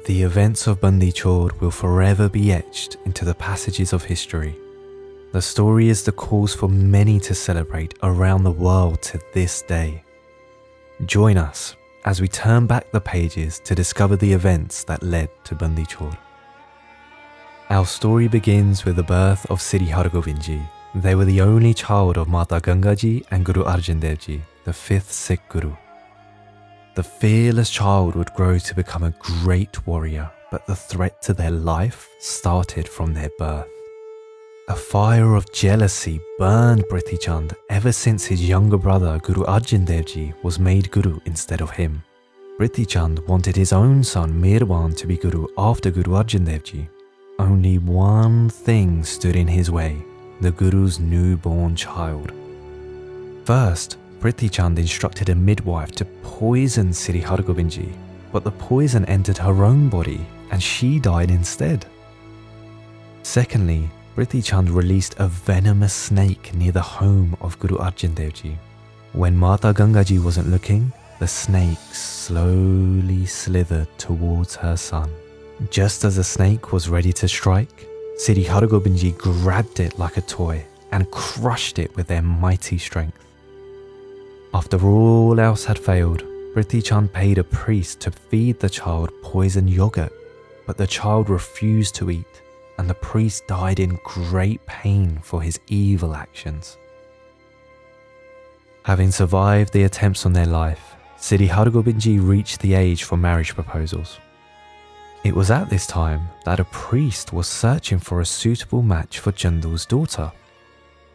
the events of Bandi Chor will forever be etched into the passages of history. The story is the cause for many to celebrate around the world to this day. Join us as we turn back the pages to discover the events that led to Bandi Chor. Our story begins with the birth of Sri Hargobind Ji. They were the only child of Mata Ganga Ji and Guru Arjan Dev Ji, the fifth Sikh Guru. The fearless child would grow to become a great warrior, but the threat to their life started from their birth. A fire of jealousy burned Prithi Chand ever since his younger brother Guru Arjan Dev Ji was made Guru instead of him. Prithi Chand wanted his own son Mirban to be Guru after Guru Arjan Dev Ji. Only one thing stood in his way, the Guru's newborn child. First, Prithi Chand instructed a midwife to poison Sri Hargobind Ji, but the poison entered her own body and she died instead. Secondly, Prithi Chand released a venomous snake near the home of Guru Arjan Dev Ji. When Mata Ganga Ji wasn't looking, the snake slowly slithered towards her son. Just as the snake was ready to strike, Sri Hargobind Ji grabbed it like a toy and crushed it with their mighty strength. After all else had failed, Prithi Chand paid a priest to feed the child poisoned yogurt, but the child refused to eat, and the priest died in great pain for his evil actions. Having survived the attempts on their life, Sri Hargobind Ji reached the age for marriage proposals. It was at this time that a priest was searching for a suitable match for Chandu's daughter.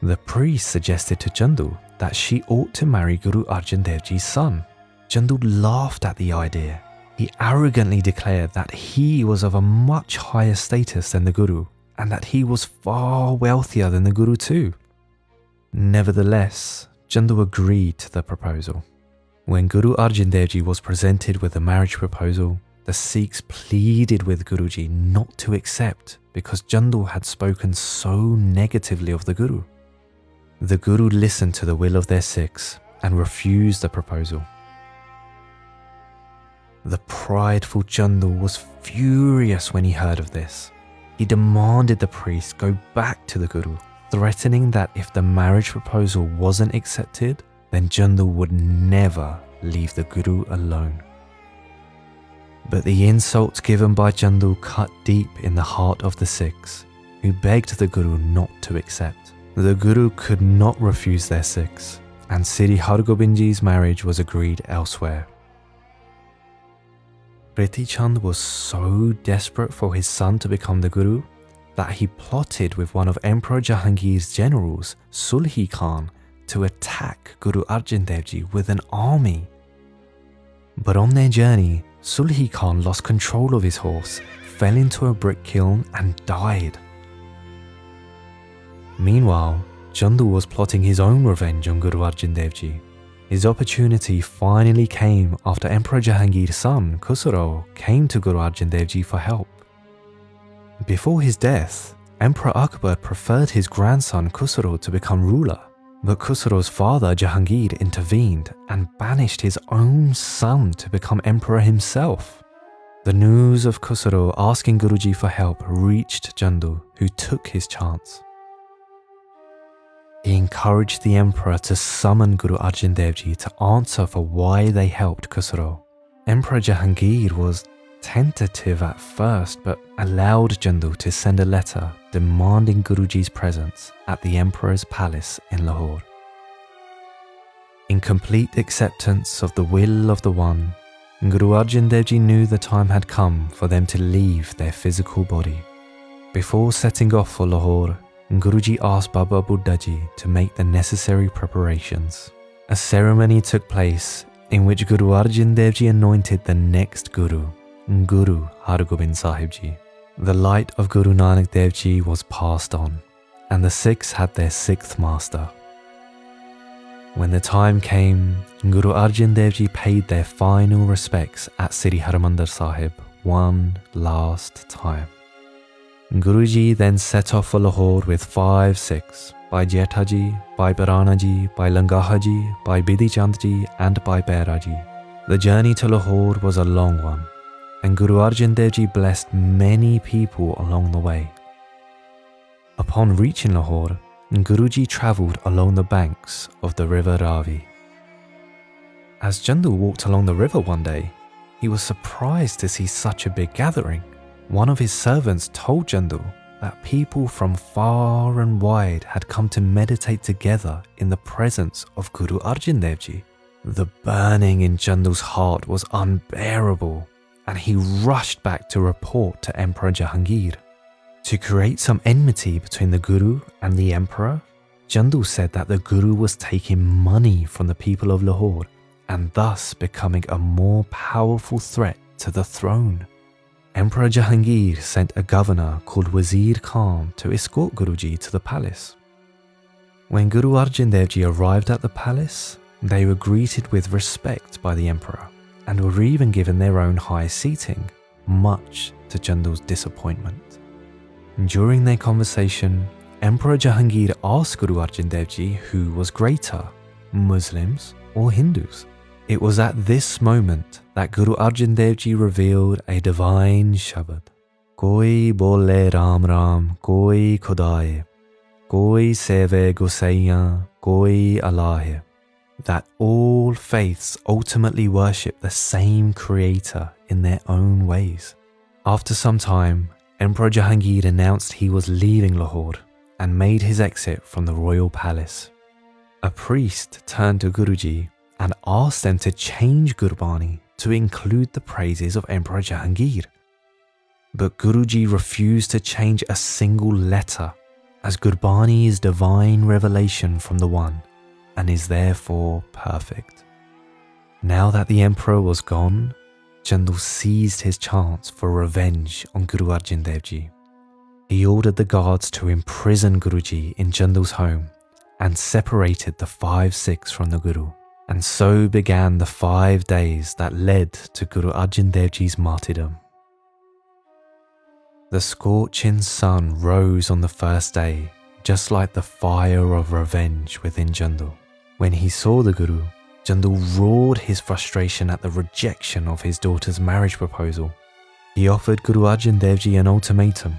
The priest suggested to Chandu that she ought to marry Guru Arjan Dev Ji's son. Chandu laughed at the idea. He arrogantly declared that he was of a much higher status than the Guru and that he was far wealthier than the Guru too. Nevertheless, Chandu agreed to the proposal. When Guru Arjan Dev Ji was presented with the marriage proposal, the Sikhs pleaded with Guruji not to accept because Chandu had spoken so negatively of the Guru. The Guru listened to the will of their Sikhs and refused the proposal. The prideful Chandu was furious when he heard of this. He demanded the priest go back to the Guru, threatening that if the marriage proposal wasn't accepted, then Chandu would never leave the Guru alone. But the insults given by Chandu cut deep in the heart of the Sikhs, who begged the Guru not to accept. The Guru could not refuse their Sikhs, and Sri Hargobind Ji's marriage was agreed elsewhere. Prithi Chand was so desperate for his son to become the Guru that he plotted with one of Emperor Jahangir's generals, Sulhi Khan, to attack Guru Arjan Dev Ji with an army. But on their journey, Sulhi Khan lost control of his horse, fell into a brick kiln and died. Meanwhile, Chandu was plotting his own revenge on Guru Arjan Dev Ji. His opportunity finally came after Emperor Jahangir's son, Khusro, came to Guru Arjan Dev Ji for help. Before his death, Emperor Akbar preferred his grandson Khusro to become ruler, but Khusro's father Jahangir intervened and banished his own son to become emperor himself. The news of Khusro asking Guruji for help reached Chandu, who took his chance. He encouraged the emperor to summon Guru Arjan Dev Ji to answer for why they helped Khusro. Emperor Jahangir was tentative at first, but allowed Chandu to send a letter demanding Guruji's presence at the emperor's palace in Lahore. In complete acceptance of the will of the One, Guru Arjan Dev Ji knew the time had come for them to leave their physical body. Before setting off for Lahore, Guruji asked Baba Buddha Ji to make the necessary preparations. A ceremony took place in which Guru Arjan Dev Ji anointed the next Guru, Guru Hargobind Sahib Ji. The light of Guru Nanak Dev Ji was passed on, and the Sikhs had their sixth master. When the time came, Guru Arjan Dev Ji paid their final respects at Sri Harmandir Sahib one last time. Guruji then set off for Lahore with 5 Sikhs, by Jetha Ji, by Barana Ji, by Langaha Ji, by Bidhi Chand Ji and by Bera Ji. The journey to Lahore was a long one. and Guru Arjan Dev Ji blessed many people along the way. Upon reaching Lahore, Guruji travelled along the banks of the river Ravi. As Chandu walked along the river one day, he was surprised to see such a big gathering. One of his servants told Chandu that people from far and wide had come to meditate together in the presence of Guru Arjan Dev Ji. The burning in Chandu's heart was unbearable, and he rushed back to report to Emperor Jahangir. To create some enmity between the Guru and the Emperor, Chandu said that the Guru was taking money from the people of Lahore and thus becoming a more powerful threat to the throne. Emperor Jahangir sent a governor called Wazir Khan to escort Guruji to the palace. When Guru Arjan Dev Ji arrived at the palace, they were greeted with respect by the emperor and were even given their own high seating, much to Chandu's disappointment. During their conversation, Emperor Jahangir asked Guru Arjan Dev Ji who was greater, Muslims or Hindus. It was at this moment that Guru Arjan Dev Ji revealed a divine shabad. Koi bole Ram Ram, koi Khudaye, koi seve Gosaiyan, koi Allah. That all faiths ultimately worship the same creator in their own ways. After some time, Emperor Jahangir announced he was leaving Lahore and made his exit from the royal palace. A priest turned to Guruji and asked them to change Gurbani to include the praises of Emperor Jahangir. But Guruji refused to change a single letter, as Gurbani is divine revelation from the One and is therefore perfect. Now that the emperor was gone, Chandu seized his chance for revenge on Guru Arjan Dev Ji. He ordered the guards to imprison Guruji in Chandu's home and separated the 5 Sikhs from the Guru. And so began the 5 days that led to Guru Arjan Dev Ji's martyrdom. The scorching sun rose on the first day, just like the fire of revenge within Chandu. When he saw the Guru, Chandu roared his frustration at the rejection of his daughter's marriage proposal. He offered Guru Arjan Dev Ji an ultimatum: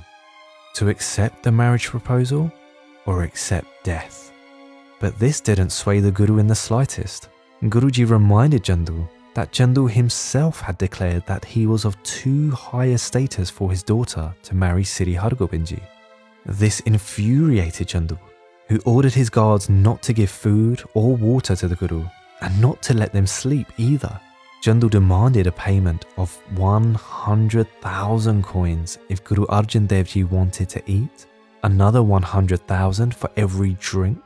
to accept the marriage proposal or accept death. But this didn't sway the Guru in the slightest. Guruji reminded Chandu that Chandu himself had declared that he was of too high a status for his daughter to marry Sri Hargobind Ji. This infuriated Chandu, who ordered his guards not to give food or water to the Guru and not to let them sleep either. Chandu demanded a payment of 100,000 coins if Guru Arjan Dev Ji wanted to eat, another 100,000 for every drink,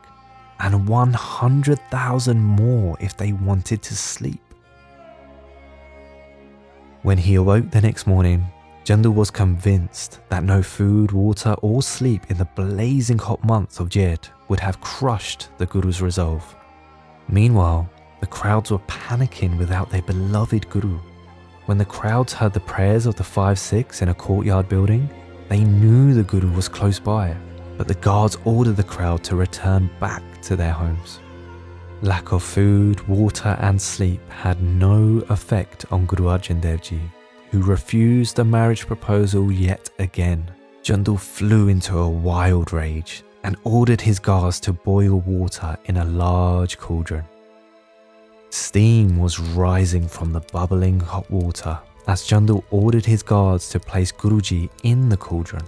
and 100,000 more if they wanted to sleep. When he awoke the next morning, Chandu was convinced that no food, water or sleep in the blazing hot month of Jeth would have crushed the Guru's resolve. Meanwhile, the crowds were panicking without their beloved Guru. When the crowds heard the prayers of the 5 Sikhs in a courtyard building, they knew the Guru was close by, but the guards ordered the crowd to return back to their homes. Lack of food, water and sleep had no effect on Guru Arjan Dev Ji, who refused the marriage proposal yet again. Chandu flew into a wild rage and ordered his guards to boil water in a large cauldron. Steam was rising from the bubbling hot water as Chandu ordered his guards to place Guruji in the cauldron.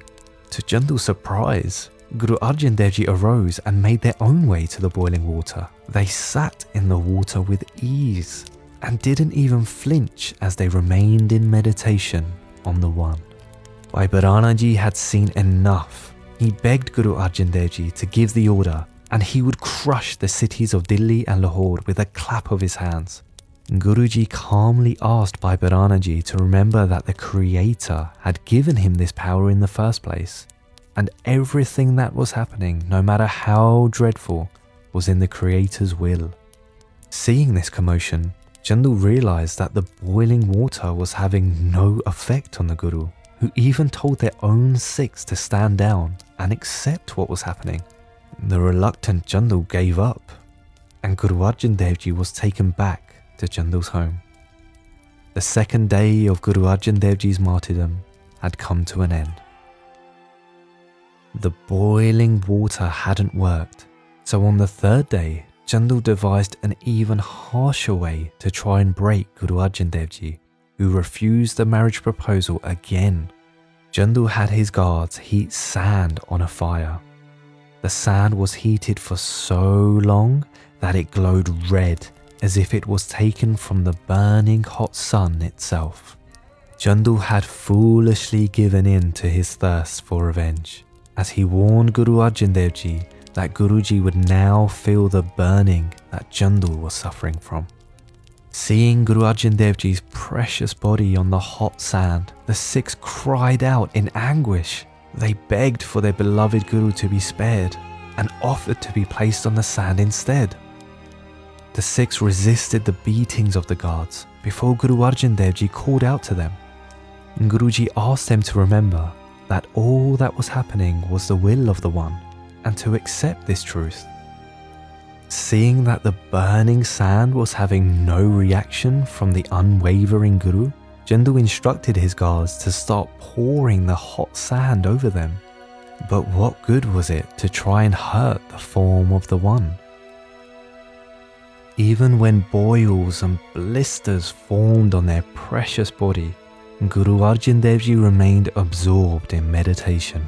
To Chandu's surprise, Guru Arjan Dev Ji arose and made their own way to the boiling water. They sat in the water with ease and didn't even flinch as they remained in meditation on the One. Bhai Barana Ji had seen enough. He begged Guru Arjan Dev Ji to give the order and he would crush the cities of Delhi and Lahore with a clap of his hands. Guruji calmly asked Bhai Barana Ji to remember that the Creator had given him this power in the first place, and everything that was happening, no matter how dreadful, was in the Creator's will. Seeing this commotion, Chandu realized that the boiling water was having no effect on the Guru, who even told their own Sikhs to stand down and accept what was happening. The reluctant Chandu gave up, and Guru Arjan Dev Ji was taken back to Chandu's home. The second day of Guru Arjan Dev Ji's martyrdom had come to an end. The boiling water hadn't worked, so on the third day, Chandu devised an even harsher way to try and break Guru Arjan Dev Ji, who refused the marriage proposal again. Chandu had his guards heat sand on a fire. The sand was heated for so long that it glowed red, as if it was taken from the burning hot sun itself. Chandu had foolishly given in to his thirst for revenge, as he warned Guru Arjan Dev Ji that Guruji would now feel the burning that Chandu was suffering from. Seeing Guru Arjan Dev Ji's precious body on the hot sand, the Sikhs cried out in anguish. They begged for their beloved Guru to be spared and offered to be placed on the sand instead. The Sikhs resisted the beatings of the guards before Guru Arjan Dev Ji called out to them. Guruji asked them to remember that all that was happening was the will of the One and to accept this truth. Seeing that the burning sand was having no reaction from the unwavering Guru, Chandu instructed his guards to start pouring the hot sand over them. But what good was it to try and hurt the form of the One? Even when boils and blisters formed on their precious body, Guru Arjan Dev Ji remained absorbed in meditation.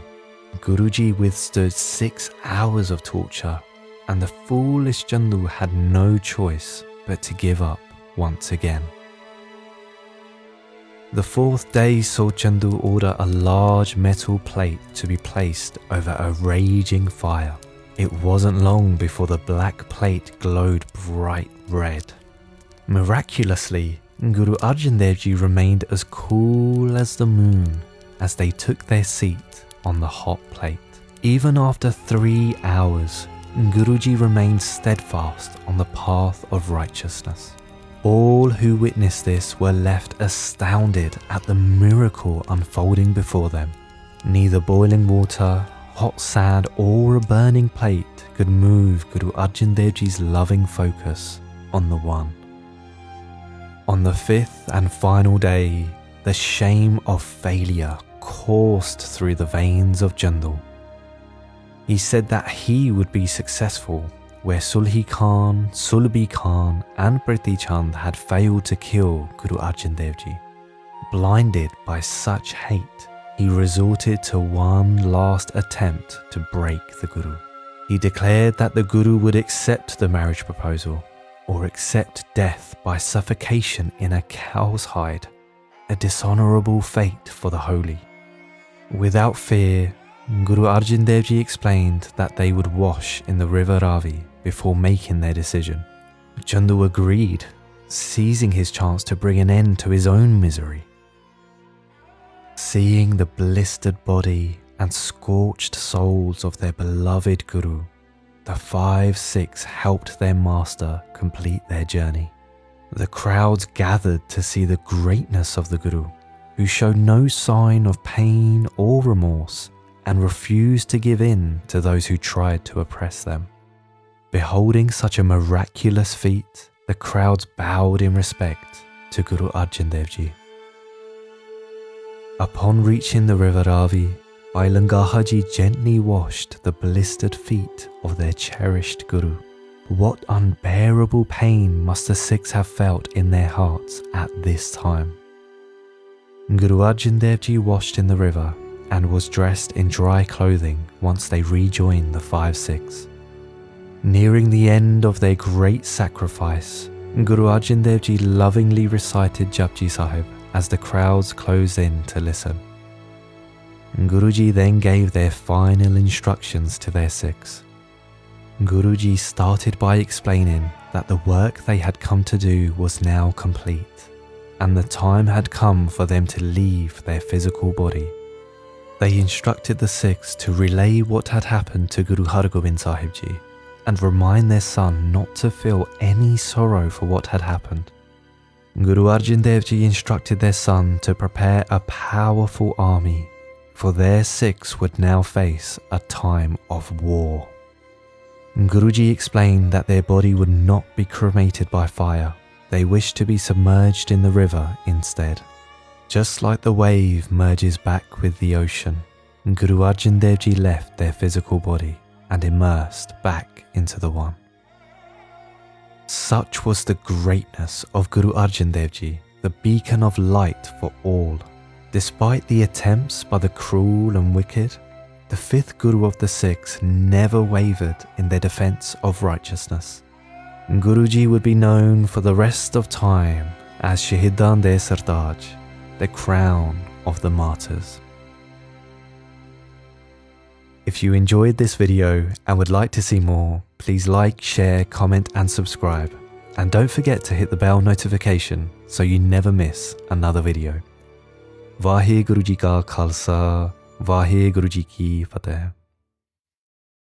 Guruji withstood 6 hours of torture, and the foolish Chandu had no choice but to give up once again. The fourth day saw Chandu order a large metal plate to be placed over a raging fire. It wasn't long before the black plate glowed bright red. Miraculously, Guru Arjan Dev Ji remained as cool as the moon as they took their seat on the hot plate. Even after 3 hours, Guruji remained steadfast on the path of righteousness. All who witnessed this were left astounded at the miracle unfolding before them. Neither boiling water, hot sand or a burning plate could move Guru Arjan Dev Ji's loving focus on the One. On the 5th and final day, the shame of failure coursed through the veins of Chandu. He said that he would be successful where Sulhi Khan, Sulbi Khan and Priti Chand had failed to kill Guru Arjan Dev Ji. Blinded by such hate, he resorted to one last attempt to break the Guru. He declared that the Guru would accept the marriage proposal or accept death by suffocation in a cow's hide, a dishonorable fate for the holy. Without fear, Guru Arjan Dev Ji explained that they would wash in the river Ravi before making their decision. Chandu agreed, seizing his chance to bring an end to his own misery. Seeing the blistered body and scorched souls of their beloved Guru, the 5 Sikhs helped their master complete their journey. The crowds gathered to see the greatness of the Guru, who showed no sign of pain or remorse and refused to give in to those who tried to oppress them. Beholding such a miraculous feat, the crowds bowed in respect to Guru Arjan Dev Ji. Upon reaching the river Ravi, Bailangahaji gently washed the blistered feet of their cherished Guru. What unbearable pain must the Sikhs have felt in their hearts at this time. Guru Arjan Dev Ji washed in the river and was dressed in dry clothing once they rejoined the 5 Sikhs. Nearing the end of their great sacrifice, Guru Arjan Dev Ji lovingly recited Japji Sahib as the crowds closed in to listen. Guruji then gave their final instructions to their Sikhs. Guruji started by explaining that the work they had come to do was now complete, and the time had come for them to leave their physical body. They instructed the Sikhs to relay what had happened to Guru Har Gobind Sahib Ji and remind their son not to feel any sorrow for what had happened. Guru Arjan Dev Ji instructed their son to prepare a powerful army, for their Sikhs would now face a time of war. Guruji explained that their body would not be cremated by fire, they wished to be submerged in the river instead. Just like the wave merges back with the ocean, Guru Arjan Dev Ji left their physical body and immersed back into the one. Such was the greatness of Guru Arjan Dev Ji, the beacon of light for all. Despite the attempts by the cruel and wicked, the fifth Guru of the Sikhs never wavered in their defense of righteousness. Guruji would be known for the rest of time as Shaheedan de Sardaj, the crown of the martyrs. If you enjoyed this video and would like to see more, please like, share, comment and subscribe. And don't forget to hit the bell notification so you never miss another video. Vaheguru Ji Ka Khalsa, Vaheguru Ji Ki Fateh.